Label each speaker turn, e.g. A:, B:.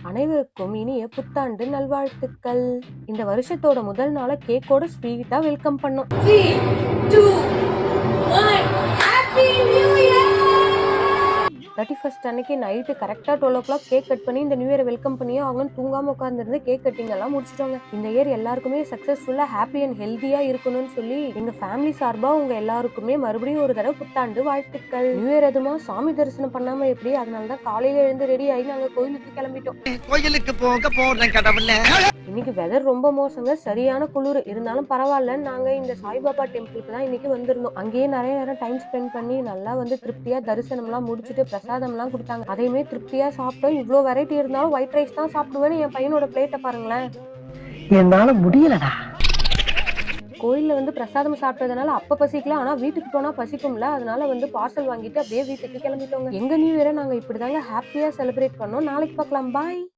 A: அனைவருக்கும் இனிய புத்தாண்டு நல்வாழ்த்துக்கள். இந்த வருஷத்தோட முதல் நாள கேக்கோட ஸ்வீட்டா வெல்கம் பண்ணோம்.
B: 3, 2, 1 Happy New Year!
A: 31st அன்னைக்கு நைட்டு கரெக்டா 12 o'clock கேக் கட் பண்ணி இந்த நியூ இயர் வெல்கம் பண்ணியே அவங்கன்னு தூங்காம உட்கார்ந்துருந்து கேக் கட்டிங் எல்லாம் முடிச்சிட்டோங்க. இந்த இயர் எல்லாருக்குமே சக்சஸ்ஃபுல்லா ஹாப்பி அண்ட் ஹெல்தியா இருக்கணும்னு சொல்லி எங்க ஃபேமிலி சார்பா உங்க எல்லாருக்குமே மறுபடியும் ஒரு தடவை புத்தாண்டு வாழ்த்துக்கள். நியூ இயர் அதுமா சாமி தரிசனம் பண்ணாம எப்படி, அதனாலதான் காலையில எழுந்து ரெடி ஆகி நாங்க கோயிலுக்கு கிளம்பிட்டோம்.
C: கோயிலுக்கு போக போறேன் கடவுளே.
A: இன்னைக்கு வெதர் ரொம்ப மோசங்க, சரியான குளிர். இருந்தாலும் பரவாயில்ல, நாங்க இந்த சாய்பாபா டெம்பிளுக்கு தான் இன்னைக்கு வந்திருந்தோம். அங்கேயே நிறைய நேரம் டைம் ஸ்பெண்ட் பண்ணி நல்லா திருப்தியா தரிசனம் எல்லாம் முடிச்சுட்டு பிரசாதம் எல்லாம் கொடுத்தாங்க. அதையுமே திருப்தியா சாப்பிட்டோம். இவ்வளோ வெரைட்டி இருந்தாலும் ஒயிட் ரைஸ் தான் சாப்பிடுவேன்னு என் பையனோட பிளேட்டை பாருங்களேன்.
C: என்னால முடியலடா.
A: கோயில்ல பிரசாதம் சாப்பிட்டதுனால அப்ப பசிக்கல, ஆனா வீட்டுக்கு போனா பசிக்கும்ல, அதனால பார்சல் வாங்கிட்டு அப்படியே வீட்டுக்கு கிளம்பிட்டோங்க. எங்க நியூ இயரை நாங்க இப்படிதாங்க ஹாப்பியா செலிப்ரேட் பண்ணோம். நாளைக்கு பார்க்கலாம். பாய்.